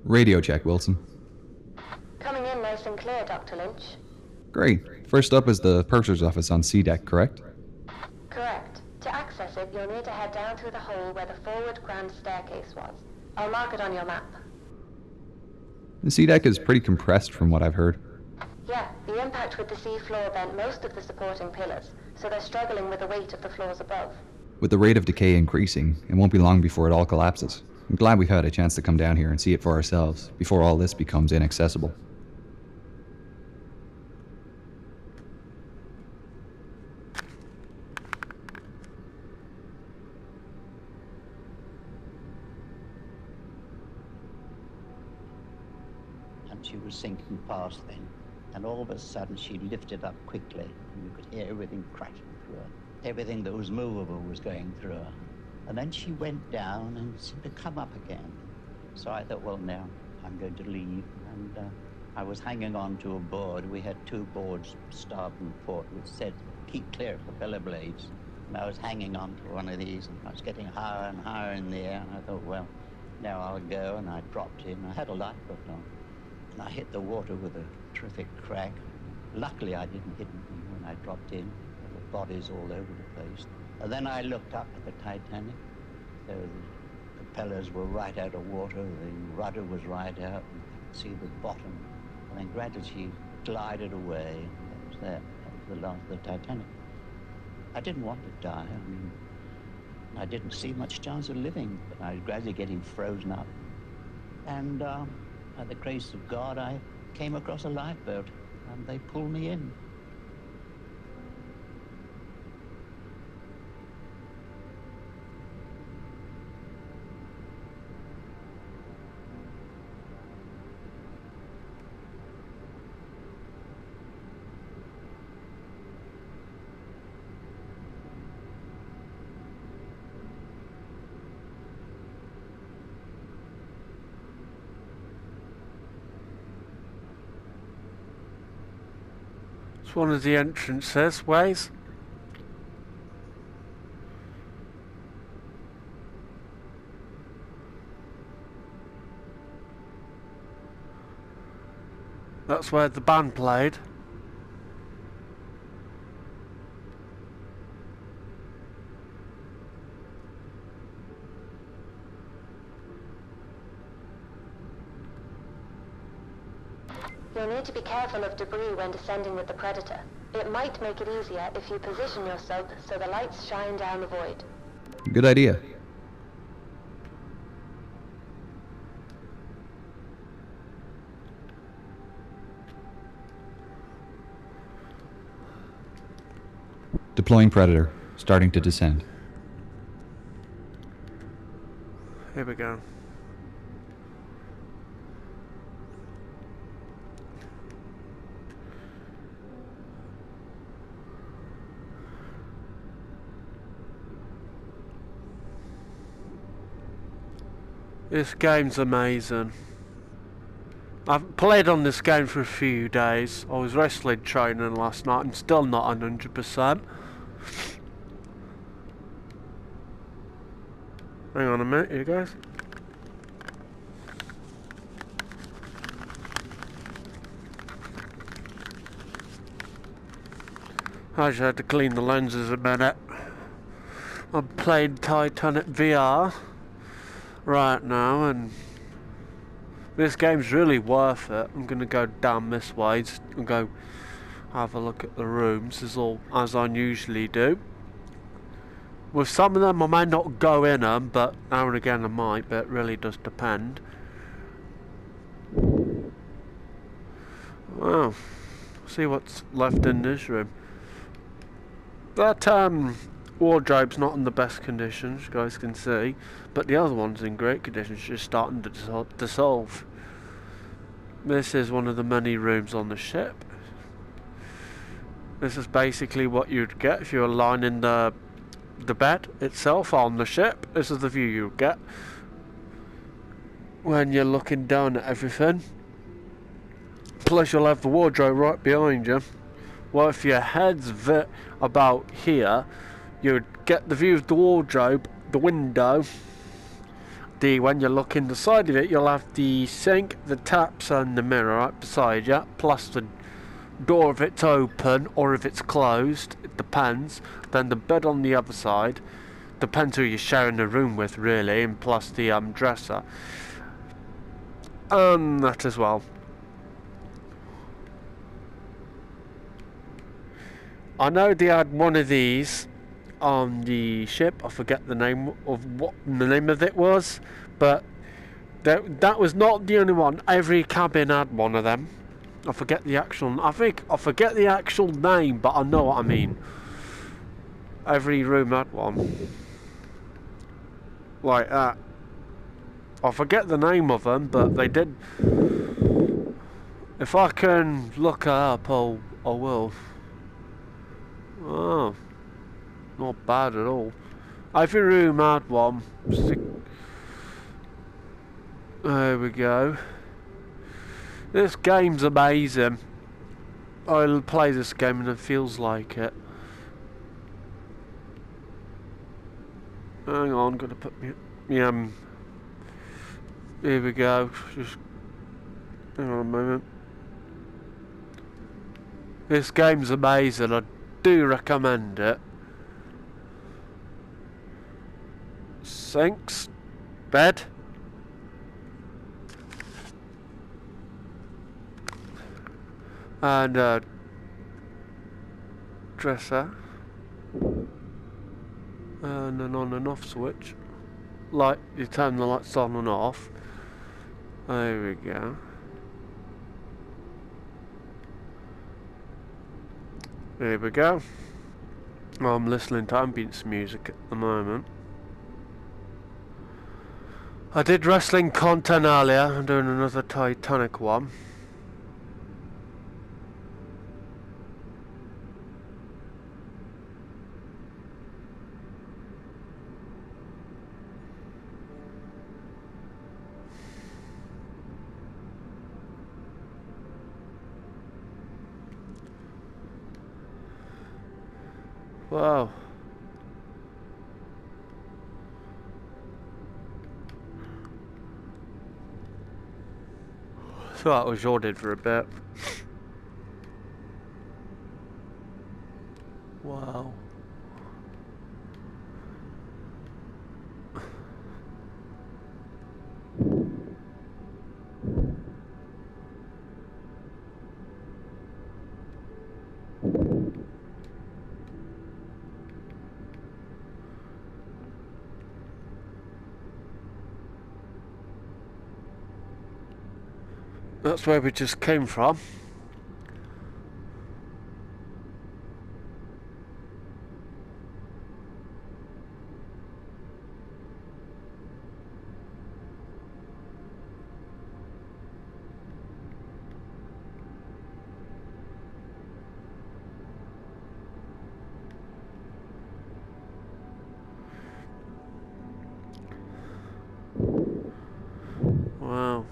Radio check, Wilson. Coming in nice and clear, Dr. Lynch. Great. First up is the purser's office on C deck, correct? Correct. To access it, you'll need to head down through the hole where the forward grand staircase was. I'll mark it on your map. The C deck is pretty compressed from what I've heard. Yeah, the impact with the sea floor bent most of the supporting pillars, so they're struggling with the weight of the floors above. With the rate of decay increasing, it won't be long before it all collapses. I'm glad we've had a chance to come down here and see it for ourselves, before all this becomes inaccessible. And she was sinking past then, and all of a sudden she lifted up quickly, and you could hear everything crashing through her. Everything that was movable was going through her. And then she went down and seemed to come up again. So I thought, well, now I'm going to leave. And I was hanging on to a board. We had two boards, starboard and port, which said, keep clear of propeller blades. And I was hanging on to one of these, and I was getting higher and higher in the air. And I thought, well, now I'll go. And I dropped in. I had a lifeboat on. And I hit the water with a terrific crack. Luckily, I didn't hit anything when I dropped in. There were bodies all over the place. And then I looked up at the Titanic. So the propellers were right out of water, the rudder was right out, and you could see the bottom. And then gradually she glided away, and that was that. That was the last of the Titanic. I didn't want to die. I mean, I didn't see much chance of living, but I was gradually getting frozen up. And by the grace of God, I came across a lifeboat, and they pulled me in. It's one of the entrances, ways. That's where the band played. You'll need to be careful of debris when descending with the Predator. It might make it easier if you position yourself so the lights shine down the void. Good idea. Deploying Predator. Starting to descend. Here we go. This game's amazing. I've played on this game for a few days. I was wrestling training last night. I'm still not 100%. Hang on a minute, you guys. I just had to clean the lenses a minute. I'm playing Titanic VR right now, and this game's really worth it. I'm gonna go down this way and go have a look at the rooms as I usually do. With some of them I may not go in them, but now and again I might, but it really does depend. Wow, see what's left in this room. That wardrobe's not in the best condition, you guys can see, but the other one's in great condition. It's just starting to dissolve. This is one of the many rooms on the ship. This is basically what you'd get if you were lying in the bed itself on the ship. This is the view you get when you're looking down at everything. Plus you'll have the wardrobe right behind you. Well, if your head's about here, you'd get the view of the wardrobe, the window, when you look in the side of it, you'll have the sink, the taps and the mirror right beside you, plus the door if it's open or if it's closed, it depends. Then the bed on the other side, depends who you're sharing the room with really, and plus the dresser. That as well. I know they had one of these on the ship. I forget the name of what the name of it was, but that was not the only one. Every cabin had one of them. I forget the actual. I forget the actual name, but I know what I mean. Every room had one like that. I forget the name of them, but they did. If I can look it up, I will. Oh, not bad at all. Every room had one. There we go. This game's amazing. I'll play this game and it feels like it. Hang on, gotta put me. Here we go. Just hang on a moment. This game's amazing. I do recommend it. Sinks, bed, and dresser, and an on and off switch. Light, you turn the lights on and off. There we go. There we go. I'm listening to ambience music at the moment. I did wrestling content earlier. I'm doing another Titanic one. Wow. So that was ordered for a bit. Wow. That's where we just came from. Wow.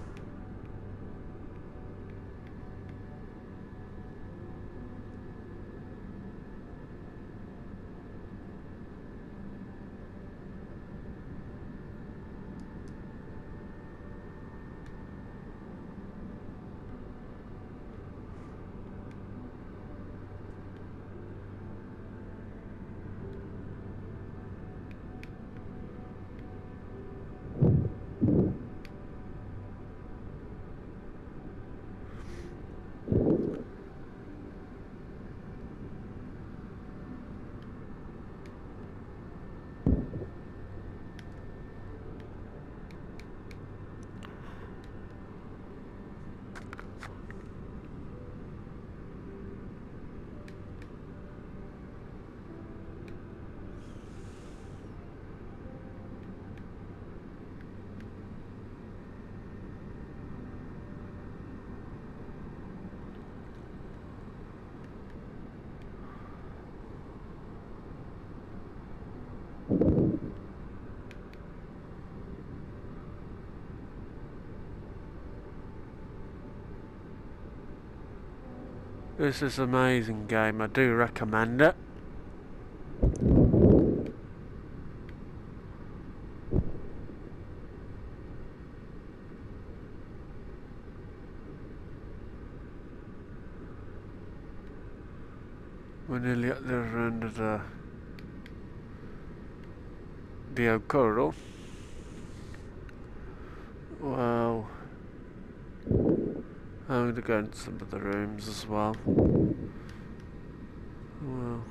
This is an amazing game. I do recommend it. We're nearly at the other end of the corridor. Well, I'm going to go into some of the rooms as well. Well.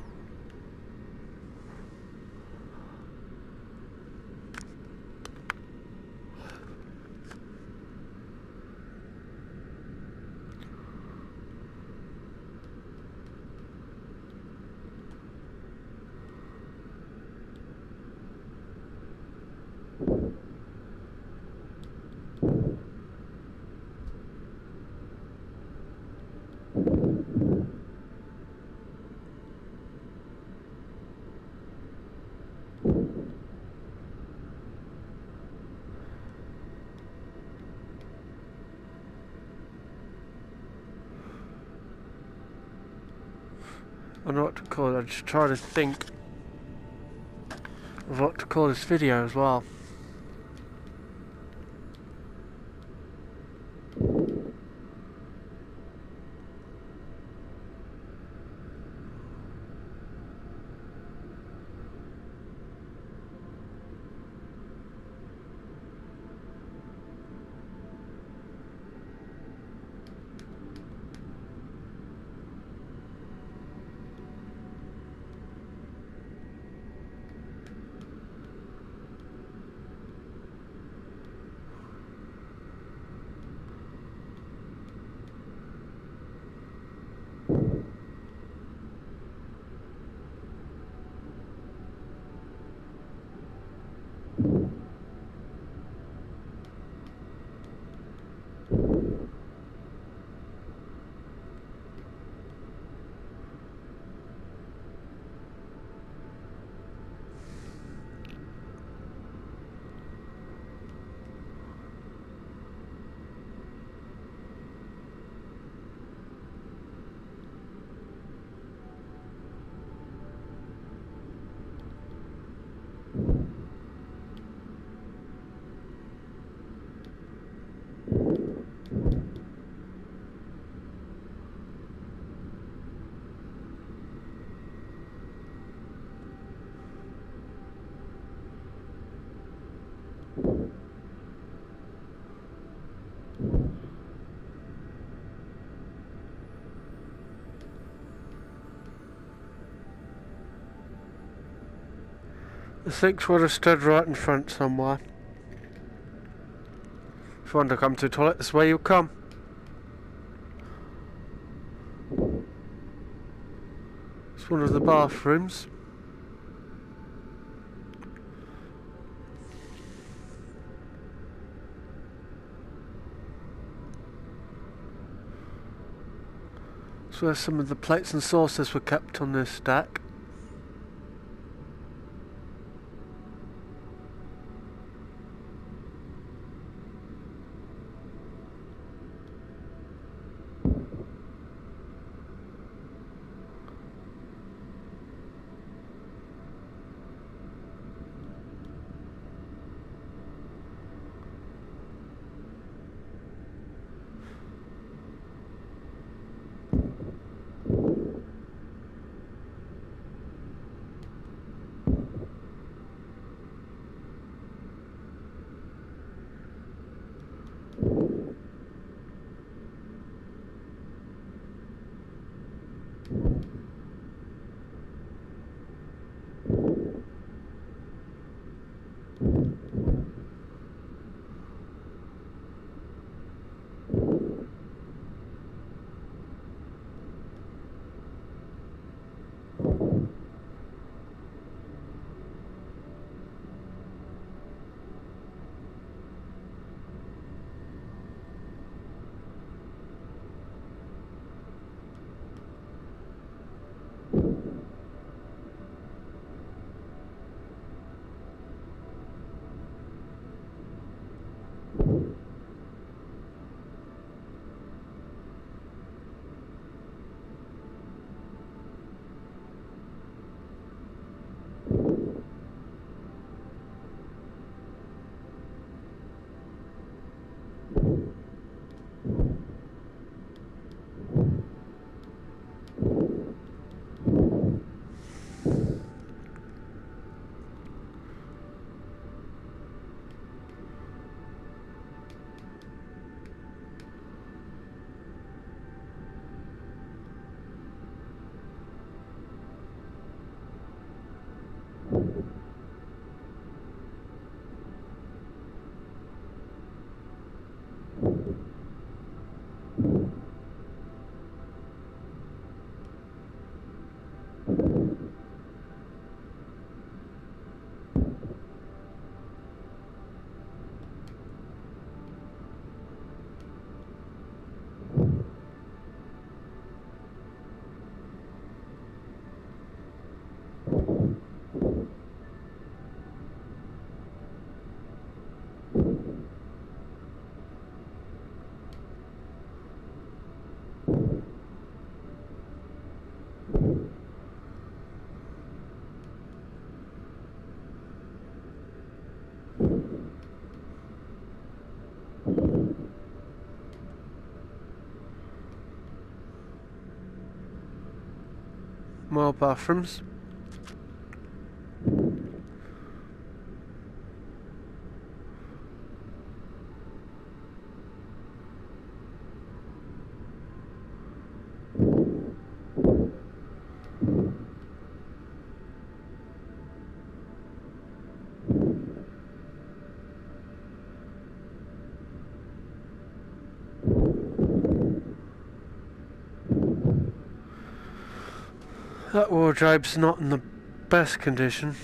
I don't know what to call it. I just try to think of what to call this video as well. The sinks would have stood right in front somewhere. If you want to come to the toilet, this way you come. It's one of the bathrooms. It's where some of the plates and saucers were kept on this stack. More bathrooms. That wardrobe's not in the best condition.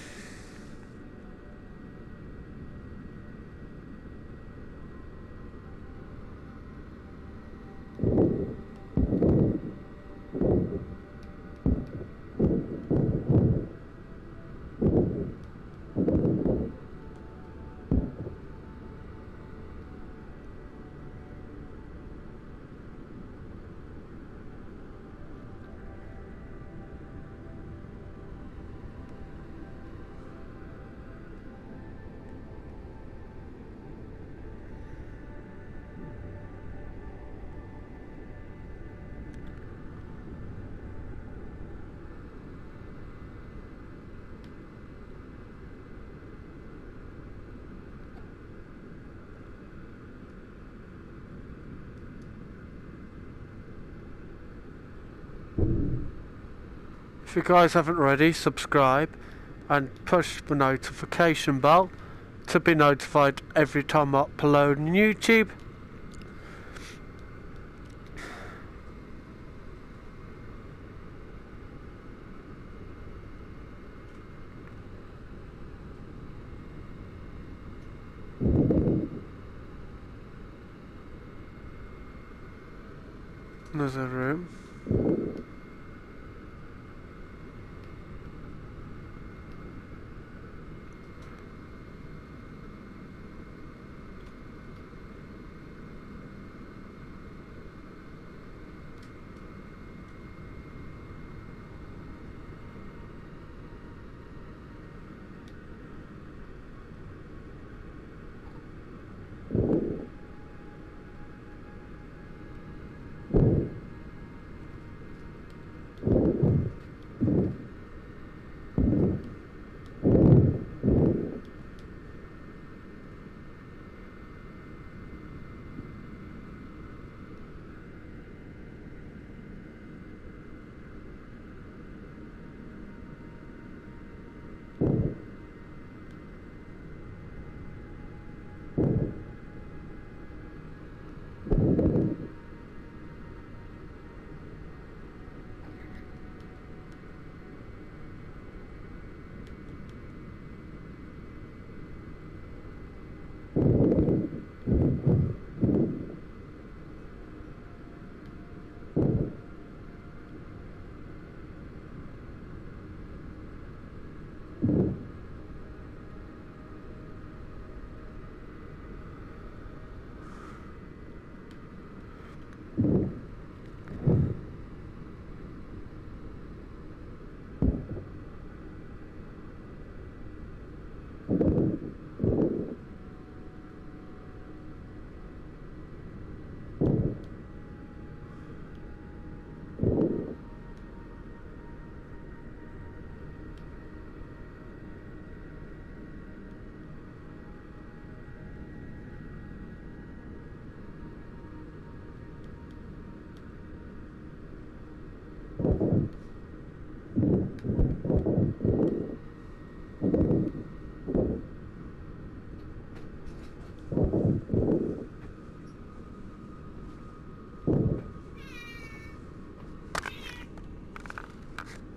If you guys haven't already, subscribe and push the notification bell to be notified every time I upload on YouTube. There's a room.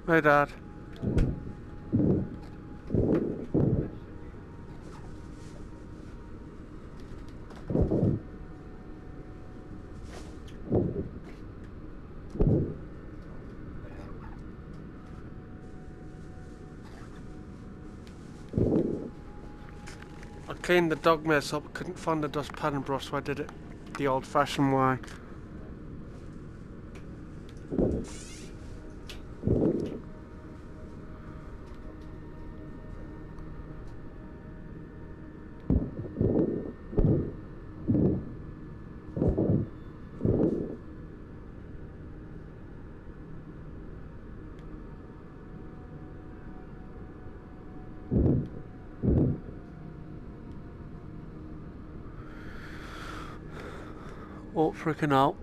Hey, Dad. I cleaned the dog mess up, couldn't find the dustpan and brush, so I did it the old-fashioned way. Oh, freaking out.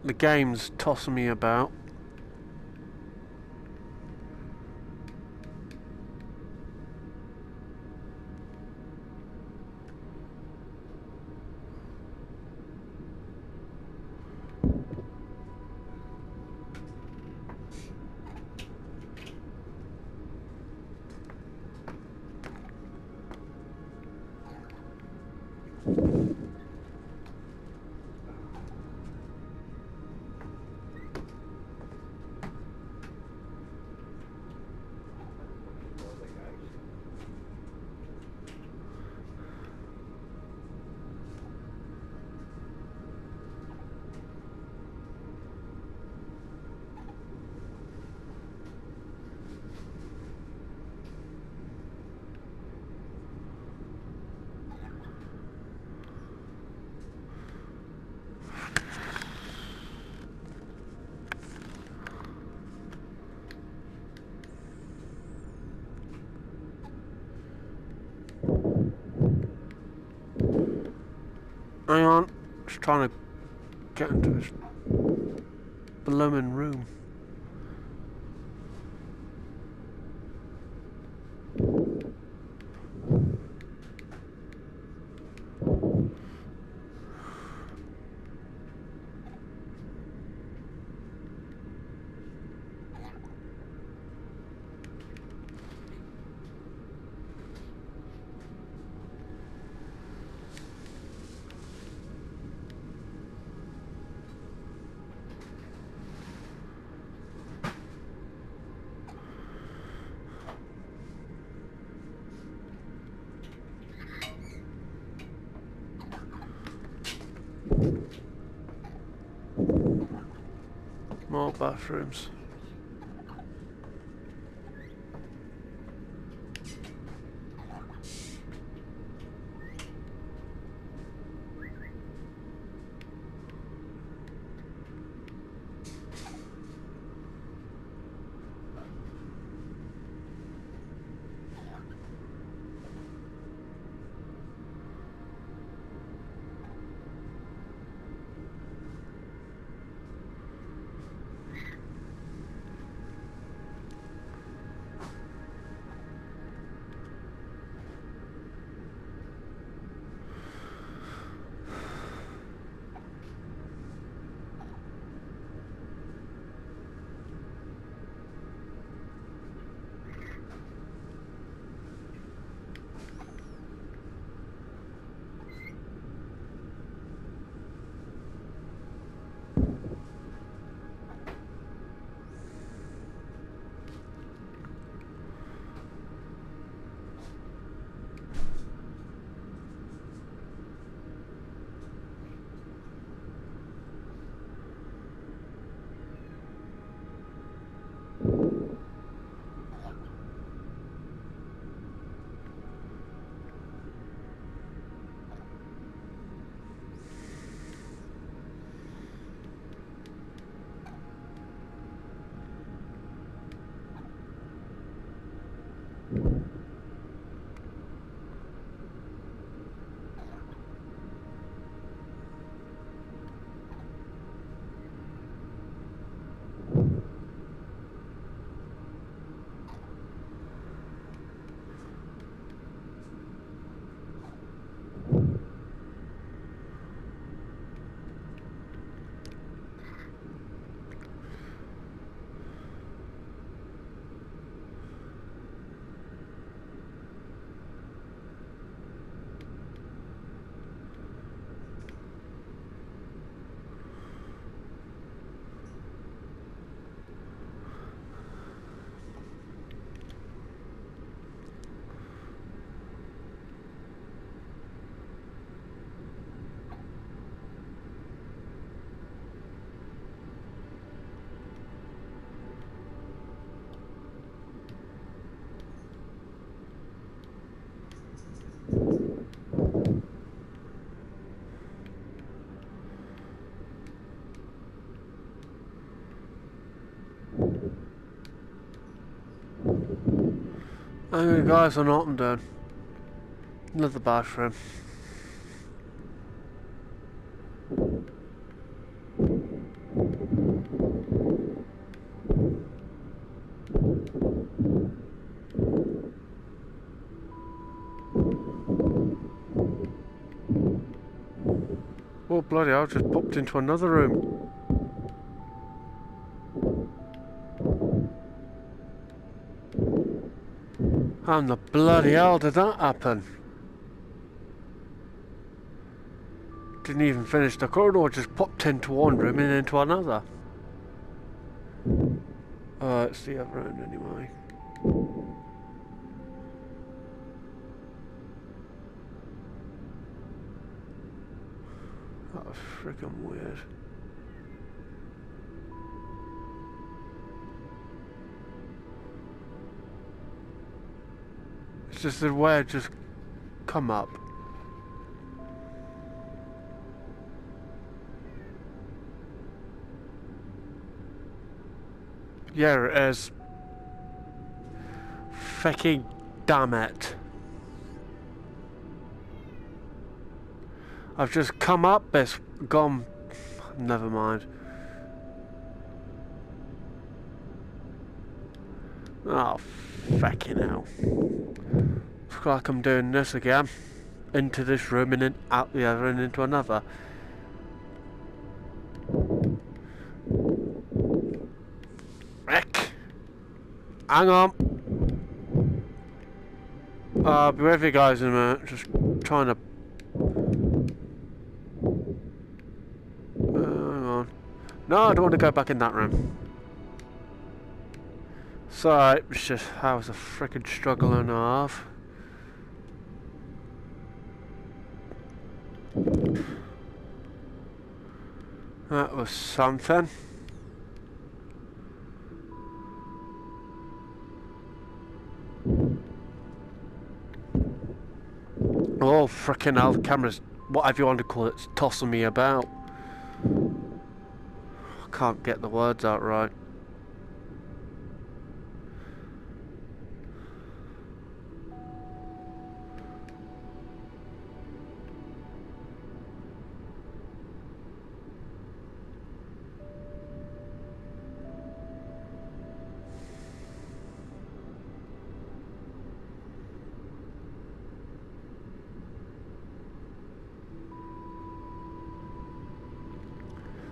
The game's tossing me about. Hang on, just trying to get into this blooming room. More bathrooms. Anyway guys, I'm not, I'm done. Another bathroom. bloody hell, I just popped into another room. How in the bloody hell did that happen? Didn't even finish the corridor, just popped into one room and into another. It's the other end anyway. That was freaking weird. It's just the way it just come up. Yeah, it is. Fucking damn it. I've just come up, it's gone. Never mind. Oh, fucking hell. Looks like I'm doing this again. Into this room and then out the other and into another. Rick! Hang on! I'll be with you guys in a minute. Just trying to... hang on. No, I don't want to go back in that room. Sorry, it's just... I was a freaking struggle and a half. That was something. Oh, frickin' hell, the camera's, whatever you want to call it, it's tossing me about. I can't get the words out right.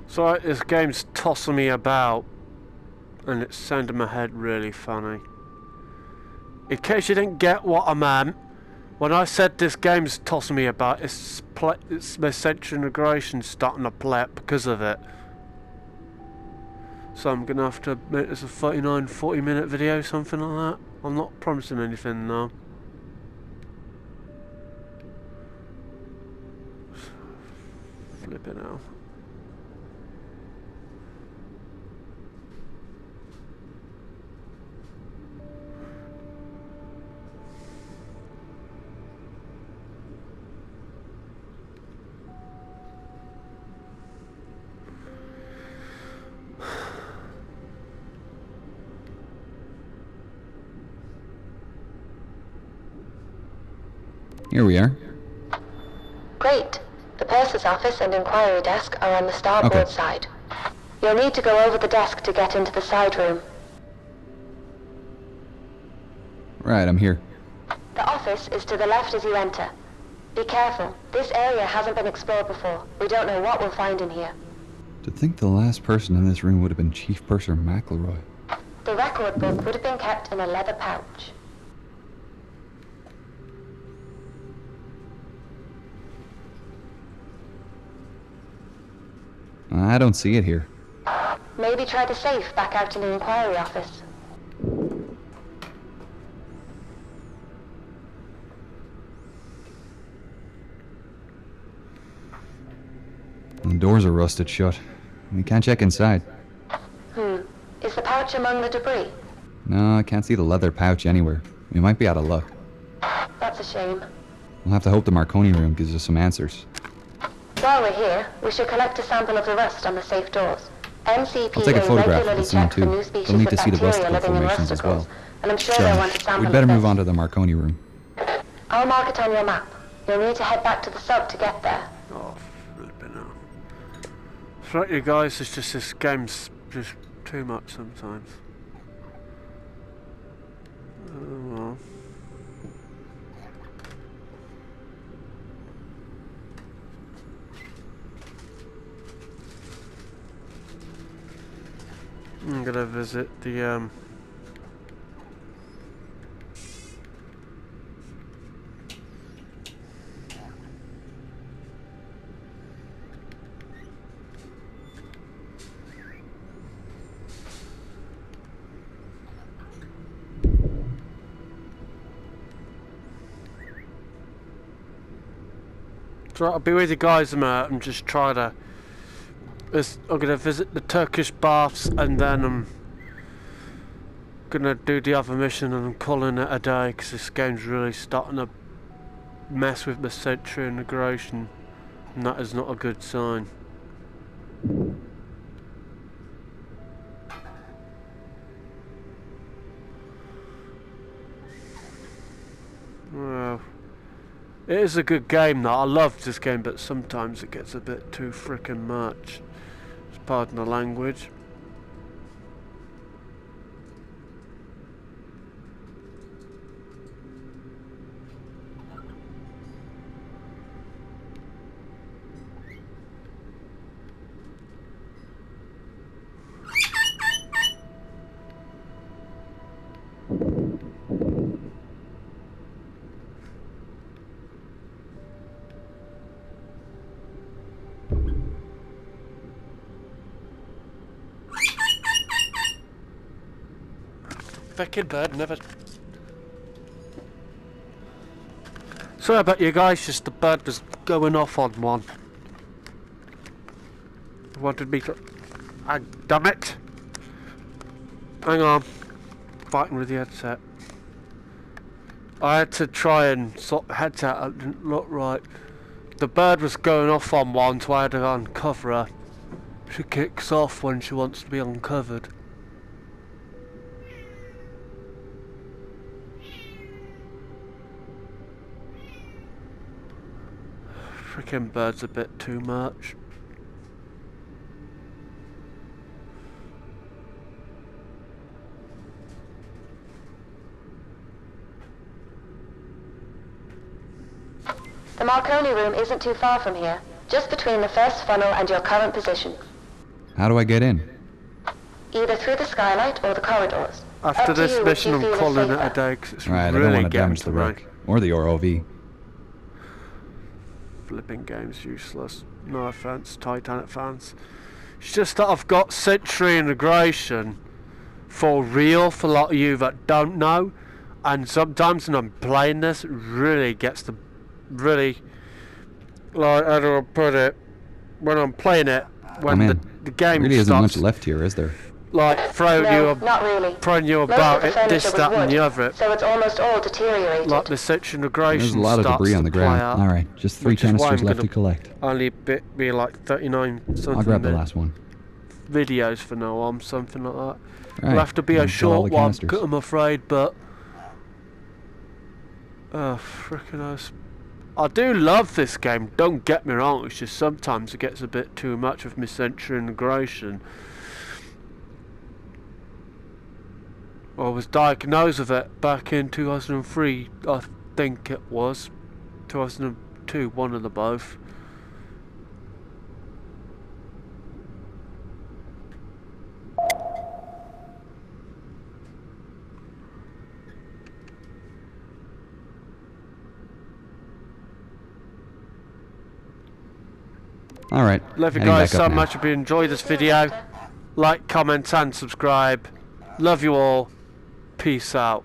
So this game's tossing me about and it's sounding my head really funny. In case you didn't get what I meant, when I said this game's tossing me about, it's my central integration starting to play it because of it. So I'm gonna have to make this a 39-40 minute video, something like that. I'm not promising anything though. Flip it out. Here we are. Great. The purser's office and inquiry desk are on the starboard Okay. side. You'll need to go over the desk to get into the side room. Right, I'm here. The office is to the left as you enter. Be careful. This area hasn't been explored before. We don't know what we'll find in here. To think the last person in this room would have been Chief Purser McElroy. The record book would have been kept in a leather pouch. I don't see it here. Maybe try the safe back out in the inquiry office. The doors are rusted shut. We can't check inside. Is the pouch among the debris? No, I can't see the leather pouch anywhere. We might be out of luck. That's a shame. We'll have to hope the Marconi room gives us some answers. While we're here, we should collect a sample of the rust on the safe doors. MCPA I'll take a photograph of regularly the scene check for too. new species They'll need of to see the bacteria rust living in formations as well. rusticles, and I'm sure they'll want a sample We'd better of move this. on to the Marconi room. I'll mark it on your map. You'll need to head back to the sub to get there. Oh, flipping out. That's right, you guys, it's just this game's just too much sometimes. Oh well. I'm gonna visit the So I'll be with you guys a minute and just try to... I'm gonna visit the Turkish baths and then I'm gonna do the other mission and I'm calling it a day because this game's really starting to mess with my century integration and that is not a good sign. Well, it is a good game though. I love this game, but sometimes it gets a bit too frickin' much. Pardon the language. Fucking bird never... Sorry about you guys, just the bird was going off on one. Wanted me to... Ah, damn it! Hang on. Fighting with the headset. I had to try and sort the headset out, it didn't look right. The bird was going off on one, so I had to uncover her. She kicks off when she wants to be uncovered. Freaking bird's a bit too much. The Marconi room isn't too far from here, just between the first funnel and your current position. How do I get in? Either through the skylight or the corridors. After Up to this you which mission you I'm feel is calling it a safer. day 'cause it's Right, I really don't want to getting damage to the me. wreck. Or the ROV. Flipping game's useless. No offense, Titanic fans. It's just that I've got century integration for real for a lot of you that don't know. And sometimes when I'm playing this, it really gets to really, like, how do I put it? When I'm playing it, when the game really isn't starts, much left here, is there? like throwing No, not really. you Most about of the it, furniture this, was that, and wood, the other. so it's almost all deteriorated. Like the century integration There's a lot of starts debris on to the play ground. out, Alright, just 3 which is why canisters I'm left to gonna collect. only be like 39 something. I'll grab the minute last one. videos for now on, something like that. Right, It'll have to be now a fill all short the one, canisters. I'm afraid, but... Oh, frickin' us. I do love this game, don't get me wrong, it's just sometimes it gets a bit too much of my century integration. I was diagnosed with it back in 2003, I think it was. 2002, one of the both. Alright, Love you heading guys back up so now. much. If you enjoyed this video, like, comment and subscribe. Love you all. Peace out.